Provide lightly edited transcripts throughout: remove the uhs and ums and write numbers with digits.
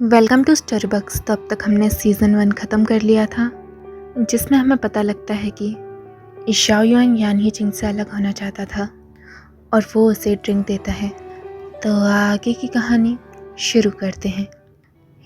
Welcome to Starbucks. तो अब तक हमने सीज़न 1 ख़त्म कर लिया था, जिसमें हमें पता लगता है कि शाओयुआन यान ही चिंग से अलग होना चाहता था और वो उसे ड्रिंक देता है। तो आगे की कहानी शुरू करते हैं।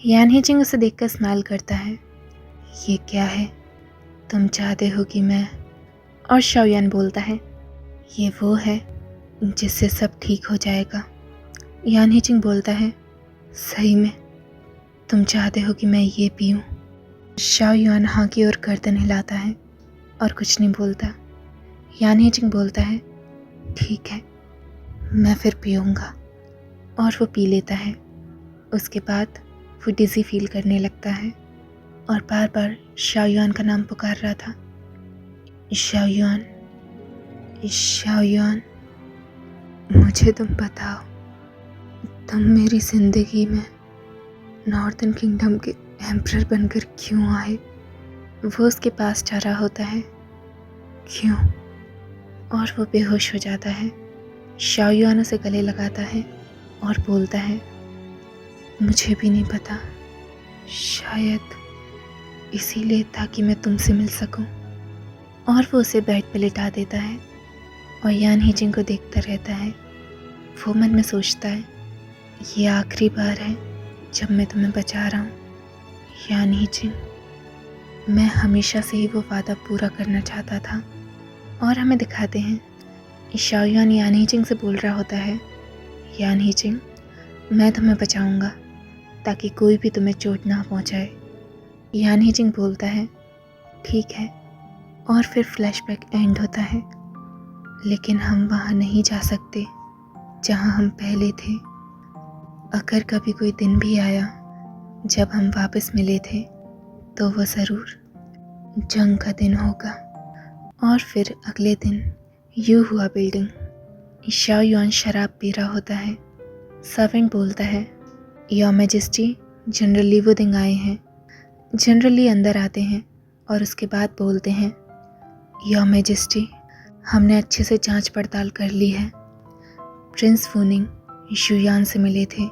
यान ही चिंग उसे देखकर स्माइल करता है। ये क्या है, तुम चाहते हो कि मैं? और शाओयुआन बोलता है, ये वो है जिससे सब ठीक हो जाएगा। यान ही चिंग बोलता है, सही में तुम चाहते हो कि मैं ये पीऊँ? शाओयुआन हाँ की ओर गर्दन हिलाता है और कुछ नहीं बोलता। यान ही चिंग बोलता है, ठीक है, मैं फिर पीऊँगा। और वो पी लेता है। उसके बाद वो डिज़ी फील करने लगता है और बार बार शाओयुआन का नाम पुकार रहा था। शाओयुआन, शाओयुआन, मुझे तुम बताओ, तुम मेरी ज़िंदगी में नॉर्थन किंगडम के एम्परर बनकर क्यों आए? वो उसके पास जा रहा होता है। क्यों? और वो बेहोश हो जाता है। शाओयुआन उसे गले लगाता है और बोलता है, मुझे भी नहीं पता, शायद इसीलिए ताकि मैं तुमसे मिल सकूं। और वो उसे बेड पे लिटा देता है और यान ही चिंग को देखता रहता है। वो मन में सोचता है, ये आखिरी बार है जब मैं तुम्हें बचा रहा हूँ यान ही चिंग। मैं हमेशा से ही वो वादा पूरा करना चाहता था। और हमें दिखाते हैं, शाओयुआन यान ही चिंग से बोल रहा होता है, यान ही चिंग, मैं तुम्हें बचाऊंगा ताकि कोई भी तुम्हें चोट ना पहुंचाए। यान ही चिंग बोलता है, ठीक है। और फिर फ्लैशबैक एंड होता है, लेकिन हम वहाँ नहीं जा सकते जहाँ हम पहले थे। अगर कभी कोई दिन भी आया जब हम वापस मिले थे, तो वो ज़रूर जंग का दिन होगा। और फिर अगले दिन यूँ हुआ बिल्डिंग। शाओयुआन शराब पी रहा होता है। सर्वेंट बोलता है, योर मैजेस्टी, जनरल लीवुदिंग आए हैं। जनरल ली अंदर आते हैं और उसके बाद बोलते हैं, योर मैजेस्टी, हमने अच्छे से जांच पड़ताल कर ली है। प्रिंस फूनिंग शुयान से मिले थे,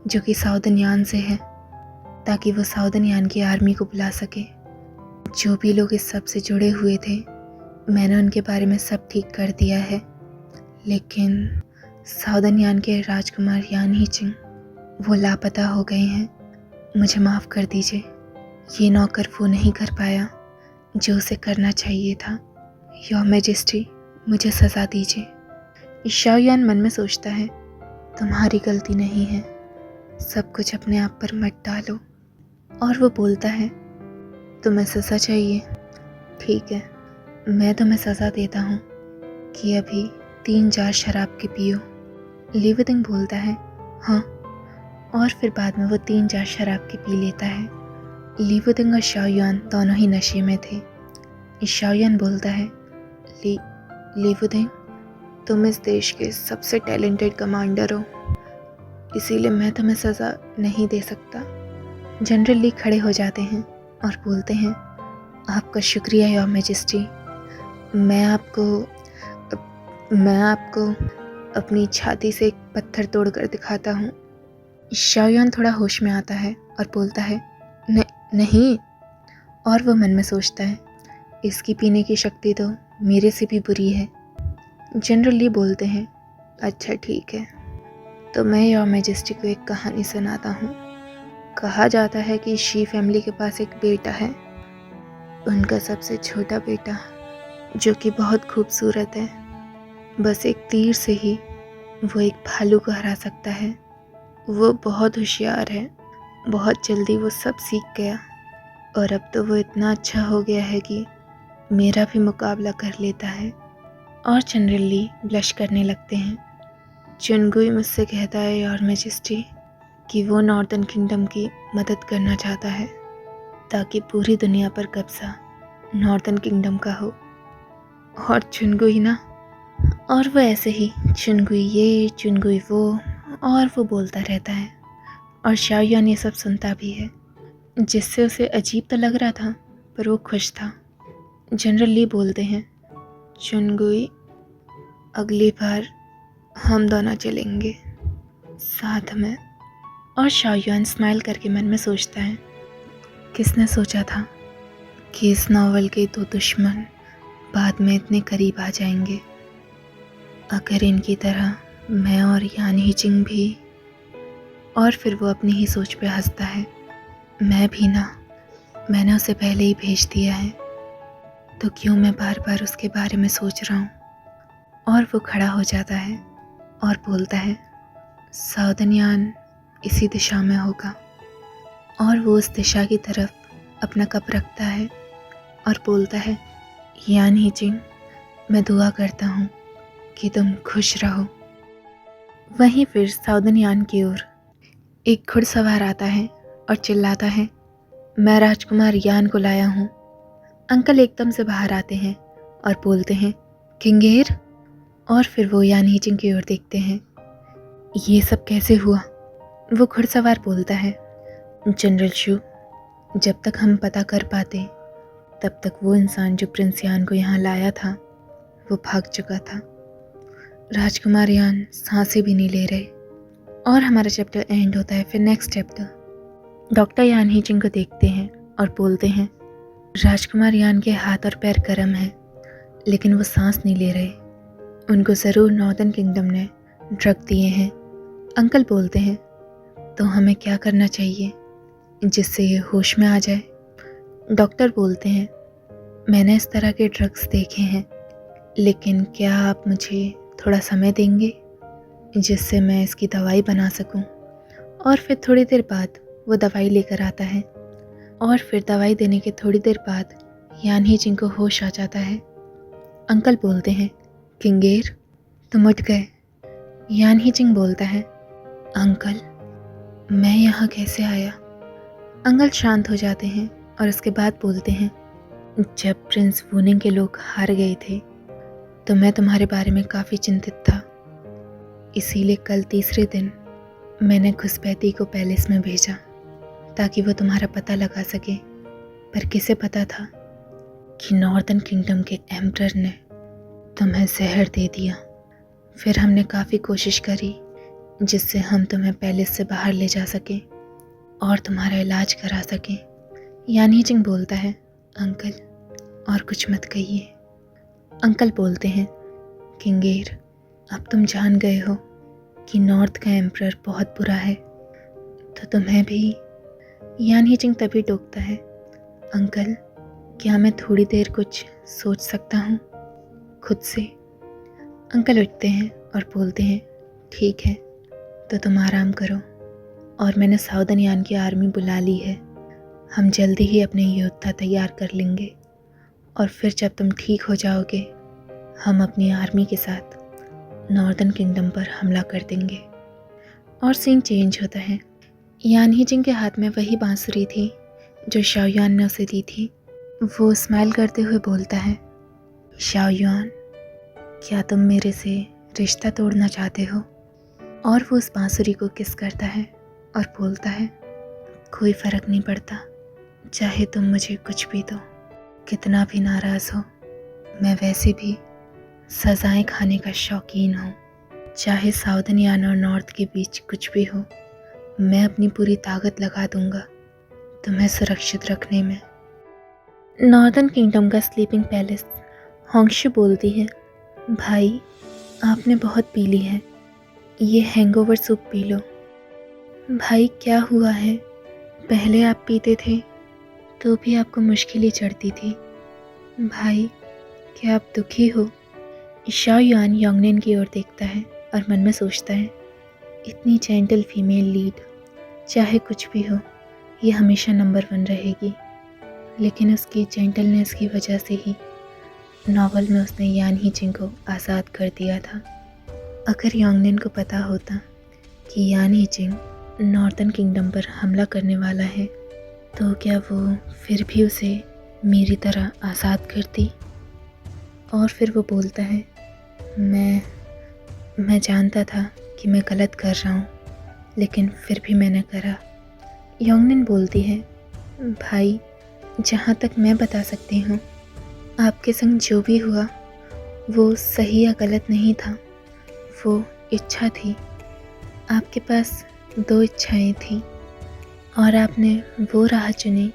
जो कि साउदर्न यान से है, ताकि वो साउदर्न यान की आर्मी को बुला सके। जो भी लोग इस सब से जुड़े हुए थे, मैंने उनके बारे में सब ठीक कर दिया है। लेकिन साउदर्न यान के राजकुमार यान ही चिंग, वो लापता हो गए हैं। मुझे माफ़ कर दीजिए, ये नौकर वो नहीं कर पाया जो उसे करना चाहिए था। योर मैजेस्टी, मुझे सज़ा दीजिए। शाओयुआन मन में सोचता है, तुम्हारी गलती नहीं है, सब कुछ अपने आप पर मत डालो। और वो बोलता है, तुम्हें सज़ा चाहिए, ठीक है, मैं तुम्हें सज़ा देता हूँ कि अभी 3 जार शराब के पियो। लीवुदिंग बोलता है, हाँ। और फिर बाद में वो 3 जार शराब के पी लेता है। लीवुदिंग और शाओयुआन दोनों ही नशे में थे। शाओयुआन बोलता है, लीवुदिंग, तुम इस देश के सबसे टैलेंटेड कमांडर हो, इसीलिए मैं तुम्हें सज़ा नहीं दे सकता। जनरल ली खड़े हो जाते हैं और बोलते हैं, आपका शुक्रिया योर मैजेस्टी। मैं आपको अपनी छाती से एक पत्थर तोड़कर दिखाता हूँ। शाओयुआन थोड़ा होश में आता है और बोलता है, नहीं। और वो मन में सोचता है, इसकी पीने की शक्ति तो मेरे से भी बुरी है। जनरल ली बोलते हैं, अच्छा ठीक है, तो मैं योर मैजेस्टी को एक कहानी सुनाता हूँ। कहा जाता है कि शी फैमिली के पास एक बेटा है। उनका सबसे छोटा बेटा, जो कि बहुत खूबसूरत है, बस एक तीर से ही वो एक भालू को हरा सकता है। वो बहुत होशियार है, बहुत जल्दी वो सब सीख गया और अब तो वो इतना अच्छा हो गया है कि मेरा भी मुकाबला कर लेता है। और जनरल ली ब्लश करने लगते हैं। चुनगुई मुझसे कहता है योर मैजेस्टी कि वो नॉर्थन किंगडम की मदद करना चाहता है ताकि पूरी दुनिया पर कब्जा नॉर्थन किंगडम का हो। और चुनगुई ना, और वो ऐसे ही चुनगुई ये चुनगुई वो, और वो बोलता रहता है। और शाओयुआन ये सब सुनता भी है, जिससे उसे अजीब तो लग रहा था, पर वो खुश था। जनरल ली बोलते हैं, चुनगुई, अगली बार हम दोनों चलेंगे साथ में। और शाओयुआन स्माइल करके मन में सोचता है, किसने सोचा था कि इस नॉवल के दो दुश्मन बाद में इतने करीब आ जाएंगे। अगर इनकी तरह मैं और यान हीजिंग भी। और फिर वो अपनी ही सोच पे हंसता है। मैं भी ना, मैंने उसे पहले ही भेज दिया है, तो क्यों मैं बार बार उसके बारे में सोच रहा हूँ। और वो खड़ा हो जाता है और बोलता है, साउदर्न यान इसी दिशा में होगा। और वो उस दिशा की तरफ अपना कप रखता है और बोलता है, यान हीजिंग, मैं दुआ करता हूँ कि तुम खुश रहो। वहीं फिर साउदर्न यान की ओर एक घुड़सवार आता है और चिल्लाता है, मैं राजकुमार यान को लाया हूँ। अंकल एकदम से बाहर आते हैं और बोलते हैं, किंगेर। और फिर वो यान हीजिंग की ओर देखते हैं। ये सब कैसे हुआ? वो घुड़सवार बोलता है, जनरल शू, जब तक हम पता कर पाते तब तक वो इंसान जो प्रिंस यान को यहाँ लाया था वो भाग चुका था। राजकुमार यान सांसें भी नहीं ले रहे। और हमारा चैप्टर एंड होता है। फिर नेक्स्ट चैप्टर डॉक्टर यान हीजिंग को देखते हैं और बोलते हैं, राजकुमार यान के हाथ और पैर गर्म हैं, लेकिन वो सांस नहीं ले रहे। उनको ज़रूर नॉर्दर्न किंगडम ने ड्रग दिए हैं। अंकल बोलते हैं, तो हमें क्या करना चाहिए जिससे ये होश में आ जाए? डॉक्टर बोलते हैं, मैंने इस तरह के ड्रग्स देखे हैं, लेकिन क्या आप मुझे थोड़ा समय देंगे जिससे मैं इसकी दवाई बना सकूं? और फिर थोड़ी देर बाद वो दवाई लेकर आता है। और फिर दवाई देने के थोड़ी देर बाद यान हीजिंग को होश आ जाता है। अंकल बोलते हैं, किंगेर, तुम उठ गए। यान हीजिंग बोलता है, अंकल, मैं यहाँ कैसे आया? अंकल शांत हो जाते हैं और उसके बाद बोलते हैं, जब प्रिंस वूनिंग के लोग हार गए थे तो मैं तुम्हारे बारे में काफ़ी चिंतित था। इसीलिए कल तीसरे दिन मैंने घुसपैठी को पैलेस में भेजा ताकि वो तुम्हारा पता लगा सके। पर किसे पता था कि नॉर्दर्न किंगडम के एम्परर ने तुम्हें जहर दे दिया। फिर हमने काफ़ी कोशिश करी जिससे हम तुम्हें पैलेस से बाहर ले जा सकें और तुम्हारा इलाज करा सकें। यान हीजिंग बोलता है, अंकल, और कुछ मत कहिए। अंकल बोलते हैं, किंगेर, अब तुम जान गए हो कि नॉर्थ का एम्परर बहुत बुरा है, तो तुम्हें भी। यान हीजिंग तभी टोकता है, अंकल, क्या मैं थोड़ी देर कुछ सोच सकता हूँ खुद से? अंकल उठते हैं और बोलते हैं, ठीक है, तो तुम आराम करो। और मैंने साउदर्न यान की आर्मी बुला ली है। हम जल्दी ही अपने योद्धा तैयार कर लेंगे और फिर जब तुम ठीक हो जाओगे हम अपनी आर्मी के साथ नॉर्दर्न किंगडम पर हमला कर देंगे। और सीन चेंज होता है। यान हीजिंग के हाथ में वही बांसुरी थी जो शाओयुआन ने उसे दी थी। वो स्माइल करते हुए बोलता है, शाओयुआन, क्या तुम मेरे से रिश्ता तोड़ना चाहते हो? और वो उस बांसुरी को किस करता है और बोलता है, कोई फ़र्क नहीं पड़ता, चाहे तुम मुझे कुछ भी दो, कितना भी नाराज़ हो। मैं वैसे भी सज़ाएं खाने का शौकीन हूँ। चाहे साउदर्न यान और नॉर्थ के बीच कुछ भी हो, मैं अपनी पूरी ताकत लगा दूंगा तुम्हें सुरक्षित रखने में। नॉर्दर्न किंगडम का स्लीपिंग पैलेस। होंगशू बोलती है, भाई, आपने बहुत पी ली है, ये हैंगओवर सूप पी लो। भाई, क्या हुआ है? पहले आप पीते थे तो भी आपको मुश्किल ही चढ़ती थी। भाई, क्या आप दुखी हो? शाओयुआन योंगनेन की ओर देखता है और मन में सोचता है, इतनी जेंटल फीमेल लीड, चाहे कुछ भी हो, ये हमेशा नंबर 1 रहेगी। लेकिन उसकी जेंटलनेस की वजह से ही नॉवल में उसने यान हीजिंग को आज़ाद कर दिया था। अगर योंगनेन को पता होता कि यान हीजिंग नॉर्दर्न किंगडम पर हमला करने वाला है, तो क्या वो फिर भी उसे मेरी तरह आज़ाद करती? और फिर वो बोलता है, मैं जानता था कि मैं गलत कर रहा हूँ, लेकिन फिर भी मैंने करा। योंगनेन बोलती है, भाई, जहाँ तक मैं बता सकती हूँ, आपके संग जो भी हुआ वो सही या गलत नहीं था, वो इच्छा थी। आपके पास दो इच्छाएं थीं और आपने वो राह चुनी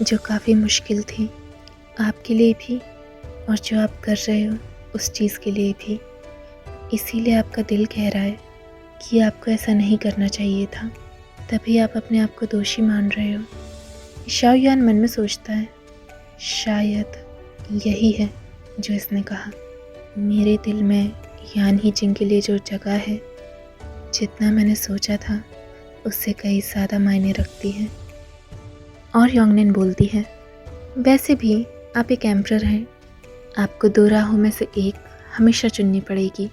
जो काफ़ी मुश्किल थी आपके लिए भी और जो आप कर रहे हो उस चीज़ के लिए भी। इसीलिए आपका दिल कह रहा है कि आपको ऐसा नहीं करना चाहिए था, तभी आप अपने आप को दोषी मान रहे हो। शाओयान मन में सोचता है, शायद यही है जो इसने कहा। मेरे दिल में यान ही जिंग के लिए जो जगह है, जितना मैंने सोचा था उससे कई ज़्यादा मायने रखती है। और योंगनेन बोलती है, वैसे भी आप एक एम्परर हैं, आपको दो राहों में से एक हमेशा चुननी पड़ेगी,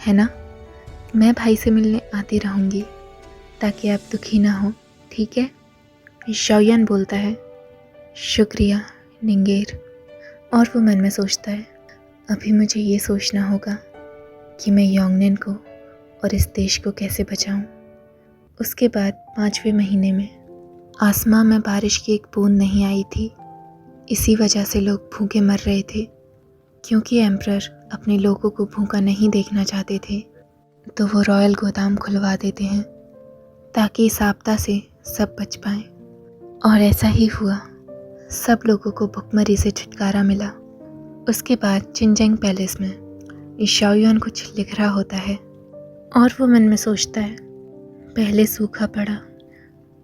है ना? मैं भाई से मिलने आती रहूँगी ताकि आप दुखी ना हो, ठीक है? शाओयान बोलता है, शुक्रिया निंगेर। और वो मन में सोचता है, अभी मुझे ये सोचना होगा कि मैं योंगनेन को और इस देश को कैसे बचाऊं। उसके बाद 5वें महीने में आसमां में बारिश की एक बूंद नहीं आई थी। इसी वजह से लोग भूखे मर रहे थे, क्योंकि एम्परर अपने लोगों को भूखा नहीं देखना चाहते थे, तो वो रॉयल गोदाम खुलवा देते हैं ताकि इस आपदा से सब बच पाएं। और ऐसा ही हुआ, सब लोगों को भुखमरी से छुटकारा मिला। उसके बाद चिनजेंग पैलेस में शाओयान कुछ लिख रहा होता है और वो मन में सोचता है, पहले सूखा पड़ा,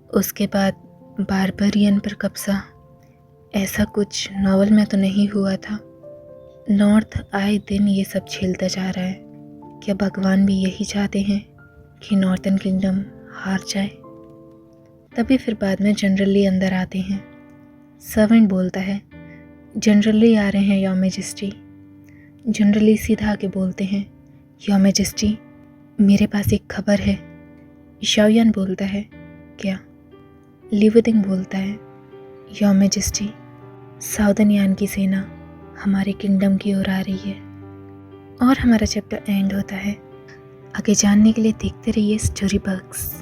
उसके बाद बारबरियन पर कब्जा। ऐसा कुछ नॉवल में तो नहीं हुआ था। नॉर्थ आए दिन ये सब झेलता जा रहा है। क्या भगवान भी यही चाहते हैं कि नॉर्थन किंगडम हार जाए? तभी फिर बाद में जनरल ली अंदर आते हैं। सर्वेंट बोलता है, जनरल ली आ रहे हैं योर मैजेस्टी। जनरल ली सीधा आके बोलते हैं, योर मैजेस्टी मेरे पास एक खबर है। शाओयान बोलता है, क्या? लिवुदिंग बोलता है, योर मैजेस्टी साउदर्न यान की सेना हमारे किंगडम की ओर आ रही है। और हमारा चैप्टर एंड होता है। आगे जानने के लिए देखते रहिए स्टोरी बग्स।